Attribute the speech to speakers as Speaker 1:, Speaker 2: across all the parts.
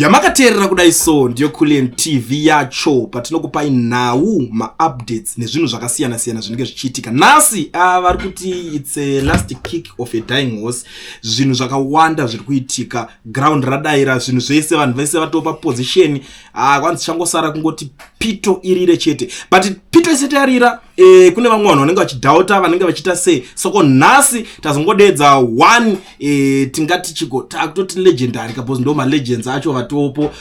Speaker 1: Yamakaterera kudai so ndiyo Kulliant TV yacho patinokupai nhau ma-updates nezvinhu zvakasiyana siyana zvinenge zvichiitika. Nasi vari kuti it's a last kick of a dying horse. Zvinhu zvakawanda zviri kuitika, ground radaira, zvinhu zvese vanhu vese vatopa position. Kwanzi changosara kungoti pito irire chete. But pito isete yarira, kune vamwe vanhu vanenge vachidhauta, vanenge vachita sei. Soko nhasi tazongodedza one tingati chigota kutoti legendary because ndo ma legends acho vatopo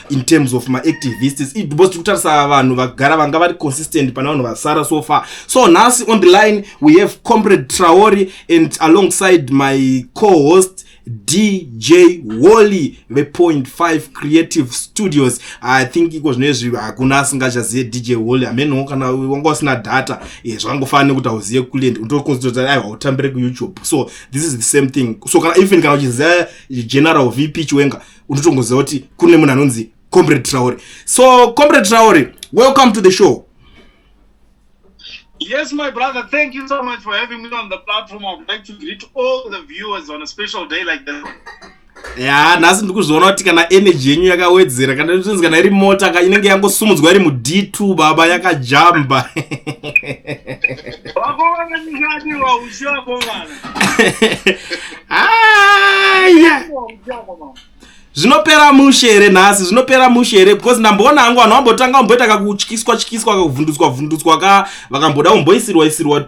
Speaker 1: in terms of my activists. It was kutarisa vanhu vagara vanga vari consistent pana vanhu vasara so far. So nasi on the line we have Comrade Traore and alongside my co-host DJ Wally the 0.5 Creative Studios. I think it was nezvi hakuna asingachaziye DJ Wally ameno kana wanga usina data zvangofana kuti auziye Kulliant untokonzerta aiwa utambire ku YouTube. So this is the same thing. So kana even kana uchiziya General VP Chiwenga unotongoziva kuti kune munhu anonzi Comrade Traore. So Comrade Traore, welcome to the show.
Speaker 2: Yes, my brother, thank you so much for having me on the platform. I'd like to greet all the viewers on a special day like this.
Speaker 1: Yeah, nasi ndikuzoona kuti kana energy yenyu yakawedzera kana zvinzi kana iri mota inenge yangosumudzwa iri mu D2 baba yakajamba.
Speaker 2: Wakona ningadi wa ushako bana.
Speaker 1: Yeah. Zvinopera mushere nhasi, zvinopera mushere because ndamboona hangu vanhu vambotanga vamboita kakutyiswa vunduswa ka vakamboda kumboisirwa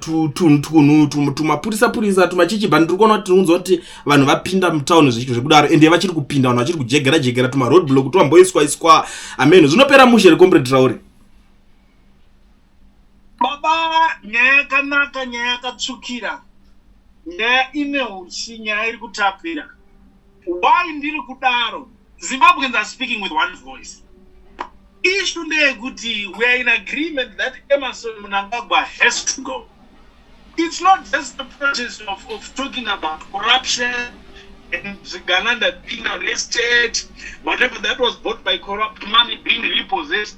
Speaker 1: tumapurisa tumachichibha. Ndiri kuona kuti unzwa kuti vanhu vapinda mutauni zvichito zvekudaro ende vachiri kupinda vanhu vachiri kujegera tuma road block twamboiswa ameno. Zvinopera mushere Comrade Traore.
Speaker 2: Baba nyaya yakanaka, nyaya yakatsvukira, nyaya ine uchi, nyaya iri kutapira. Why ndiri kudaro? Zimbabweans are speaking with one voice. Issue ndeyekuti we are in agreement that Emerson Mnangagwa has to go. It's not just the process of talking about corruption and Gananda being arrested, whatever that was bought by corrupt money being repossessed.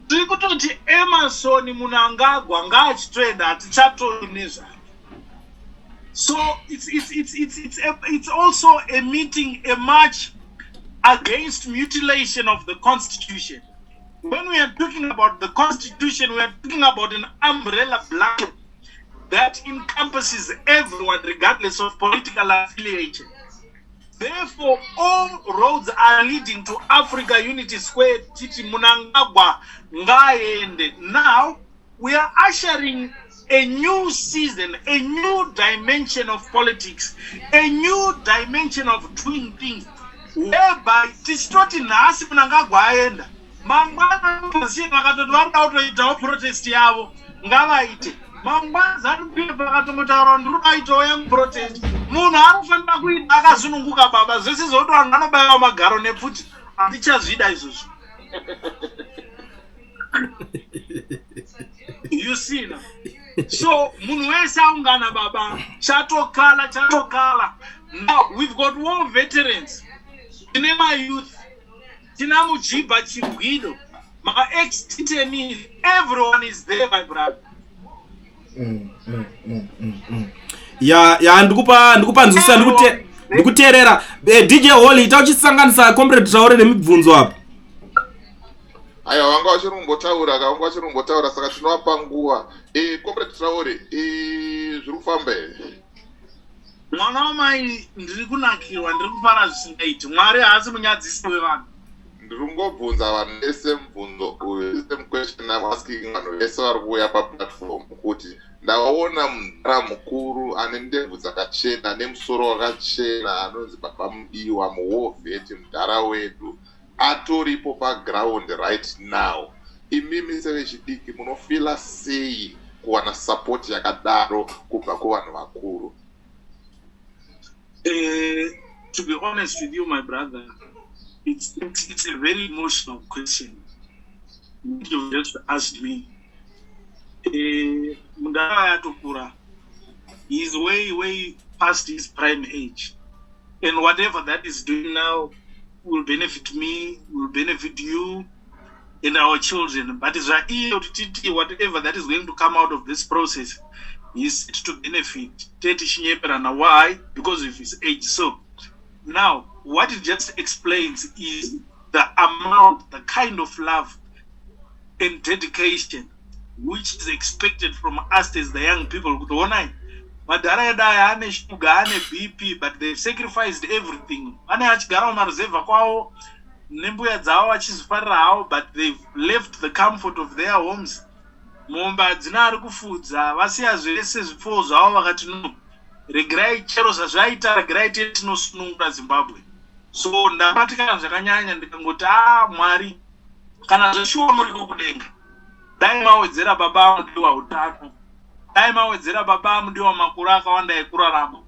Speaker 2: Tiri kutoti Emerson Mnangagwa ngaachitoenda hatichatonezva. So it's also a meeting, a march against mutilation of the Constitution. When we are talking about the Constitution, we are talking about an umbrella blanket that encompasses everyone regardless of political affiliation. Therefore, all roads are leading to Africa Unity Square, Titi Mnangagwa Ngaende. Now, we are ushering a new season, a new dimension of politics, a new dimension of doing things, whereby tistoti nhasi Mnangagwa aenda mangwana position vakatoti varida kutoitawo protest yavo ngavaite mangwana ZANU-PF vakatomotaura ndiri kuitawo yangu protest. Munhu anofanira kuita akazununguka baba, zvese zvokuti vanhu vanobayiwa magaro nepfuti handichazvida izvozvo. You see now. So munhu wese aungana baba chatokala. Now we've got war veterans, tine ma youth, tina mujibha chigwido, ma ex-detainees, everyone is there my brother.
Speaker 1: Ya ndikupa nzisa ndikuterera. DJ Wally tauchisanganisa Comrade Traore nemibvunzo apa.
Speaker 3: Aya wanga wachirumbotaura saka tinovapa nguva. Comrade Traore, zviri kufamba here?
Speaker 2: Mwana wamai ndiri kunakirwa, ndiri kufara zvisingaiti. Mwari haasi munyadzisi wevanhu.
Speaker 3: Ndiri kungobvunza vanhu vese mubvunzo uyu, same question I'm asking vanhu vese vari kuuya paplatform kuti ndavaona munhara mukuru ane ndebvu dzakachena nemusoro wakachena anonzi Baba Mudiwa muwovheti mudhara wedu atoripo paground right now. Imimi sevechidiki munofila sei kuwana support yakadaro kubva kuvanhu vakuru?
Speaker 2: To be honest with you my brother, it's a very emotional question you just asked me. Mundara yatokura, he is way past his prime age, and whatever that is doing now will benefit me, will benefit you and our children. But whatever that is going to come out of this process is to benefit Teti Shinyeperana. Why? Because of his age. So now what it just explains is the amount, the kind of love and dedication which is expected from us as the young people. Madara aya ane sugar, ane BP, but they've sacrificed everything. Ane achigara mumaruzevha kwavo, nembuya dzavo vachizifarira havo, but they've left the comfort of their homes. Momba hadzina ari kufudza, vasiya zvese zvipfuwo zvavo vakati no, regerai chero zvazvaita, regerai tinosunungura Zimbabwe. So ndabatikana zvakanyanya ndikangoti Mwari, kana zveshuwa muri kukudenga, dai mawedzera baba mudiwa utano, dai mawedzera baba mudiwa makuru akawanda ekurarama,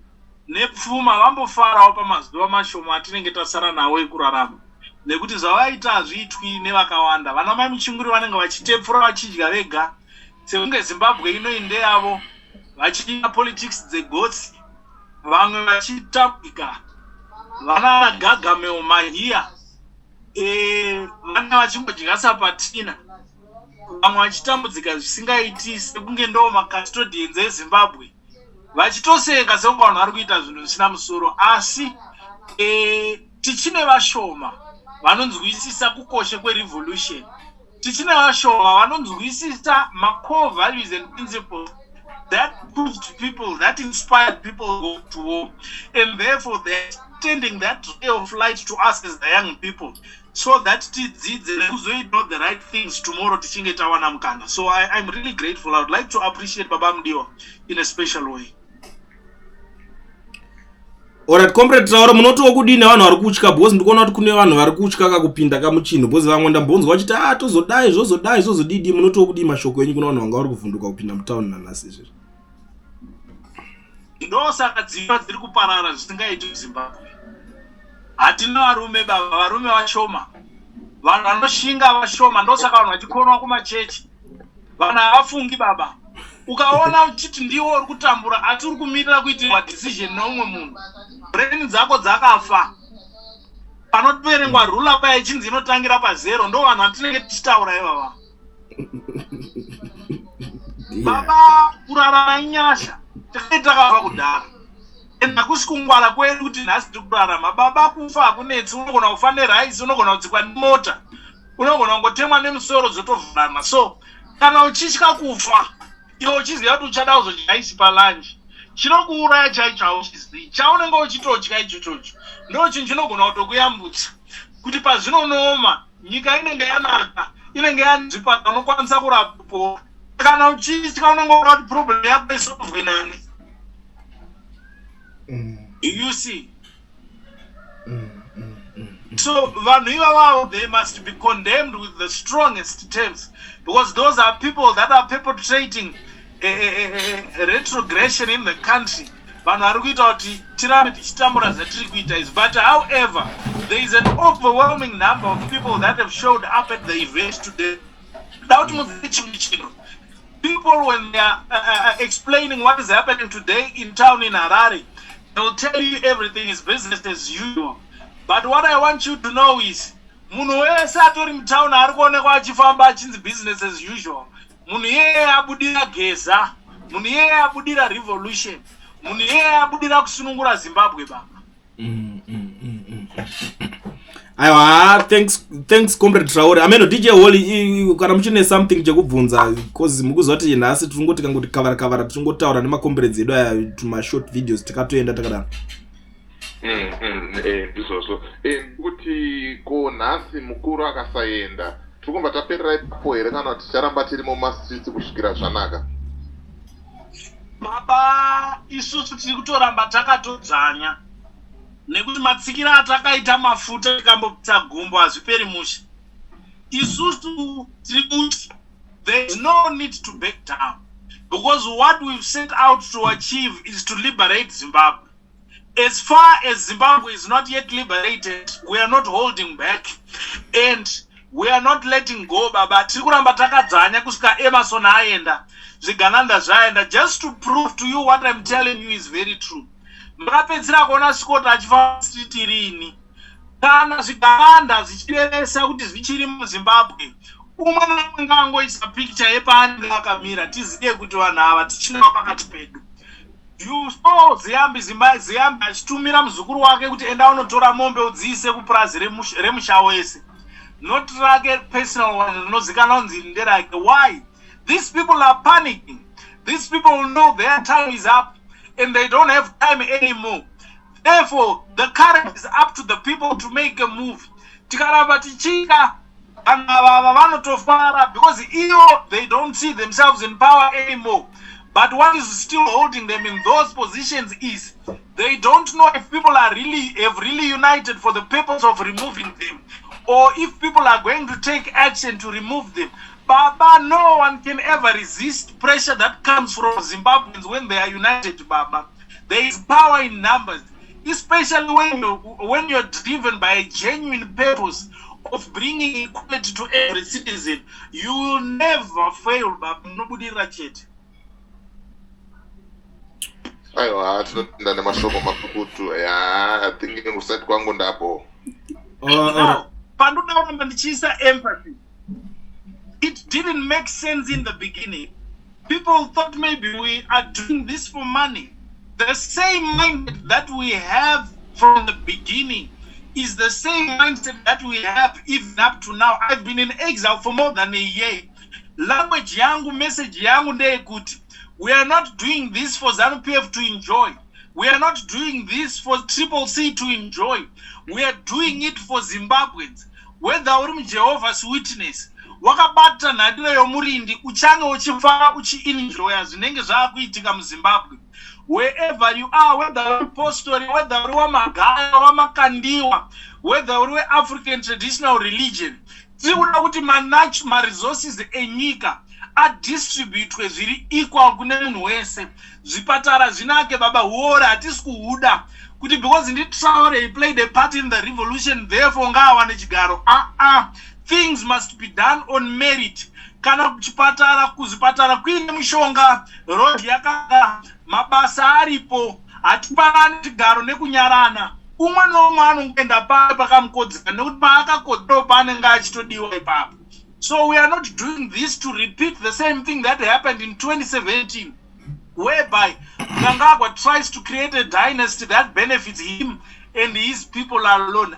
Speaker 2: nepfuma vambofarawo pamazuva mashoma atinenge tasara nawo ekurarama, nekuti zvavaita hazviitwi nevakawanda. Vana mai muchinguri vanenge vachitepfura vachidya vega, sekunge Zimbabwe ino indeyavo, vachiita politics dzegotsi, vamwe vachitapika, vana gagameo mahiya, vana vachingodya sapatina, vamwe vachitambudzika zvisingaiti sekunge ndo macustodians eZimbabwe, vachitoseka sekunge vanhu vari kuita zvinhu zvisina musoro. Asi tichine vashoma vanonzwisisa kukosha kwerevolution, tichine vashoma vanonzwisisa ma-core values and principles that proved people, that inspired people to go to war, and therefore they're extending that ray of light to us as the young people, so that tidzidze not the right things tomorrow tichinge tawana mukana. So I'm really grateful. I would like to appreciate Baba Mdiwa in a special way.
Speaker 1: Alright, Comrade Traore, munotiwo kudini vanhu vari kutya, because ndikuona kuti kune vanhu vari kutya kakupinda kamuchinhu, because vamwe ndambonzwa vachiti tozodai zvozodidi. Munotiwo kudii mashoko enyu kuna vanhu vanga vari kuvhunduka kupinda mutauni nanhasi izvezvi?
Speaker 2: Ndosaka dzimba dziri kuparara zvisingaiti kuZimbabwe. Hatina varume baba, varume vashoma, vanhu vanoshinga vashoma. Ndosaka vanhu vachikonwa kumachechi, vanhu havafungi baba. Ukaona uchiti ndiwo uri kutambura, ati uri kumirira kuitirwa decision neumwe munhu, brain dzako dzakafa. Panoverengwa rula paya ichinzi inotangira pa0, ndo vanhu vatinenge tichitaura ivava. Baba, kurarama inyasha, takafa kudhara. Hakusi kungwara kwedu kuti nhasi tiri kurarama. Baba, kufa hakunetsi, unogona kufa neraisi, unogona kutsikwa nemota, unogona kungotemwa nemusoro zotovhurana. So kana uchitya kufa, iwe uchiziva kuti uchada kuzodya isi palanji, chinokuuraya chaicho hauchizivi. Chaunenge uchitodya ichochocho ndo chinhu chinogona kutokuyambutsa kuti pazvinonooma nyika inenge yanaka, inenge yanzvipata, unokwanisa kurapapo. Kana uchitya unenge uda kuti problem yako isolvwe nani. You see? So vanhu ivavo, they must be condemned with the strongest terms, because those are people that are perpetrating a retrogression in the country. Vanhu vari kuita kuti tirambe tichitambura zvatiri kuita izvi. But however, there is an overwhelming number of people that have showed up at the event today. People, when they are explaining what is happening today in town in Harare, they will tell you everything is business as usual. But what I want you to know is, munhu wese atori mutown ari kuonekwa achifamba achinzi business as usual. Munhu yeye abudira geza, munhu yeye abudira revolution, munhu yeye abudira kusunungura Zimbabwe baba.
Speaker 1: Aiwa, thanks Comrade Traore. Ameno DJ Wally, kana muchine something chekubvunza, because mukuzoti nhasi tingoti kangoti kavara tingotaura nemacomrades edu aya tuma short videos tikatoenda takadaro.
Speaker 3: Ndizvozvo. Kuti ko nhasi mukuru akasaenda, tirikumba taperera ipapo here kana kuti ticharamba tiri mumastreets kusvikira zvanaka?
Speaker 2: Baba, isusu tiri kutoramba takatodzanya, nekuti matsikira atakaita mafuta tikambopita gumbo hazviperi musha. Isusu tiri kuti there is no need to back down, because what we've set out to achieve is to liberate Zimbabwe. As far as Zimbabwe is not yet liberated, we are not holding back, and we are not letting go, baba. Tiri kuramba takadzanya kusvika Emerson aenda, zvigananda zvaenda, just to prove to you what I'm telling you is very true. Makapedzera kuona Scott achifamba street irini, kana zvigananda zvichirevesa kuti zvichiri muZimbabwe, umwe naumwe ngangoisa picture yepaanenge akamira, tizive kuti vanhu ava tichinava pakati pedu. you saw Ziyambi achitumira muzukuru wake kuti enda unotora mombe udziise kupurazi remusha wese. Not rake personal one rinozikana kunzi nderake. Why? These people are panicking. These people know their time is up and they don't have time anymore. Therefore, the current is up to the people to make a move. Tikaramba tichika vanotofara because they don't see themselves in power anymore. But what is still holding them in those positions is they don't know if people have really united for the purpose of removing them, or if people are going to take action to remove them. Baba, no one can ever resist pressure that comes from Zimbabweans when they are united, Baba. There is power in numbers, especially when you're driven by a genuine purpose of bringing equality to every citizen. You will never fail, Baba. Nobody ratchet.
Speaker 3: Aiwa, tinotenda nemashoko makukutu. I think kusati kwangu ndapo.
Speaker 2: Now, pandoda ndichisa empathy. It didn't make sense in the beginning. People thought maybe we are doing this for money. The same mindset that we have from the beginning is the same mindset that we have even up to now. I've been in exile for more than a year. Language yangu, message yangu ndeyekuti. We are not doing this for ZANU-PF to enjoy. We are not doing this for Triple C to enjoy. We are doing it for Zimbabweans. Whether uri Jehovah's Witness, wakabata nhadiro yomurindi uchange uchifara uchi-enjoya zvinenge zvaakuitika muZimbabwe. Wherever you are, whether uri Postori, whether uri waMagaya, wamakandiwa, whether uri African traditional religion, tiri kuda kuti ma-resources enyika adistributwe zviri equal kune munhu wese. Zvipatara zvinake baba, huora hatisi kuhuda kuti because ndi Traore he played a part in the revolution therefore ngaawane chigaro. Things must be done on merit. Kana kuzvipatara kuine mishonga, road yakaka, mabasa aripo, hatipanani chigaro nekunyarana. Umwe nomwe anongoenda pakamukodzera nekuti paakakodzera paanenge achitodiwa ipapo. So we are not doing this to repeat the same thing that happened in 2017, whereby Mnangagwa tries to create a dynasty that benefits him and his people alone.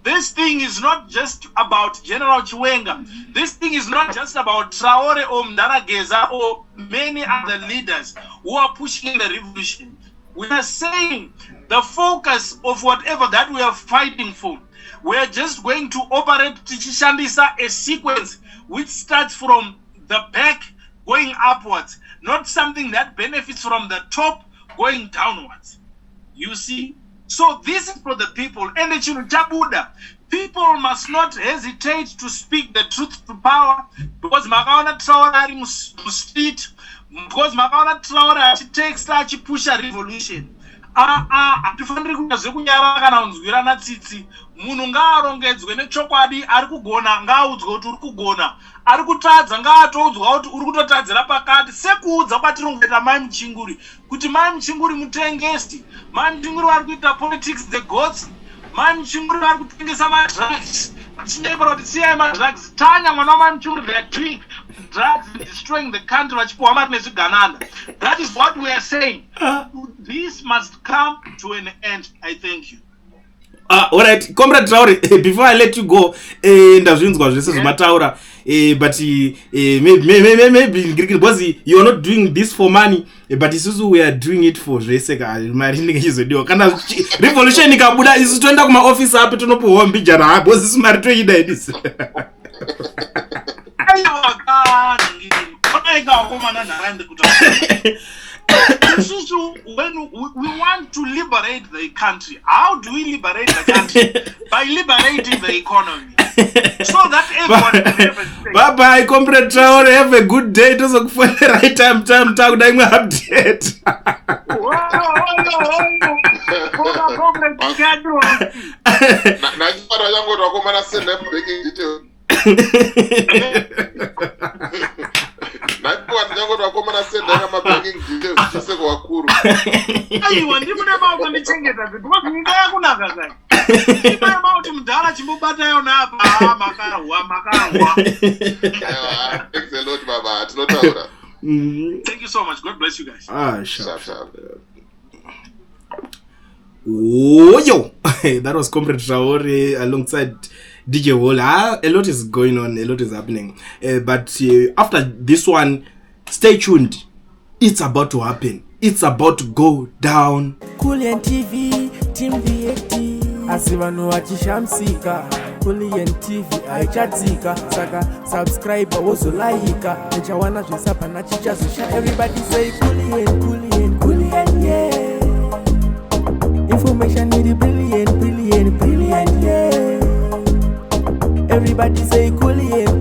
Speaker 2: This thing is not just about General Chiwenga. This thing is not just about Traore or Mdarageza or many other leaders who are pushing the revolution. We are saying the focus of whatever that we are fighting for, we are just going to operate Tichishandisa a sequence which starts from the back going upwards, not something that benefits from the top going downwards. You see? So this is for the people. And it should Jabuda. People must not hesitate to speak the truth to power, because Makaona Traore ari street, because Makaona Traore takes such a push a revolution. Hatifaniri kuita zvekunyara kana kunzwirana tsitsi. Munhu ngaarongedzwe nechokwadi, ari kugona ngaaudzwe kuti uri kugona, ari kutadza ngaatoudzwa kuti uri kutotadzira pakati, sekuudza kwatiri kungoita Mai Muchinguri kuti Mai Muchinguri mutengesi, Mai Muchinguri vari kuita politics the gods, Mai Muchinguri vari kutengesa madrugs. Tinebra kuti siyai madrugs, tanya mwana waMai Muchinguri, they are doing drugs and destroying the country vachipuwa mari nezvigananda. That is what we are saying. This must come to an end. I thank you.
Speaker 1: All right, Comrade Traore, before I let you go, ndazvinzwa zvese zvamataura, but maybe because you are not doing this for money, but isusu we are doing it for zvese mari inenge chizodiwa. Kana revolution ikabuda isu toenda kuma office apo tonopuwa mbijana hapo isu mari toida idisi.
Speaker 2: When we want to liberate the country, how do we liberate the country? By liberating the economy. So that everyone can have a say.
Speaker 1: Bye bye, Comrade Traore. Have a good day. It was a right time doing my update.
Speaker 2: Aiwa ndimune maoko ndichengeta because nyika yakunaka kai. Iba mauti mudhara chimbobata yona apa makarwa.
Speaker 3: Thanks a lot baba. Tinotaura.
Speaker 2: Thank you. so much. God bless you guys.
Speaker 1: Sharp.
Speaker 3: Sharp.
Speaker 1: Oh, yo. That was Comrade Traore alongside DJ Wall. A lot is going on, a lot is happening. But after this one, stay tuned. It's about to happen. It's about to go down.
Speaker 4: Kulliant TV, Team VAT. Asivanu achishamsika. Kulliant TV, aichatzika. Saka, subscribe, also like. Echawana jisapa na chichazisha. Everybody say Kulliant, Kulliant, Kulliant, yeah. Information need brilliant, brilliant, brilliant, yeah. Everybody say Kulliant,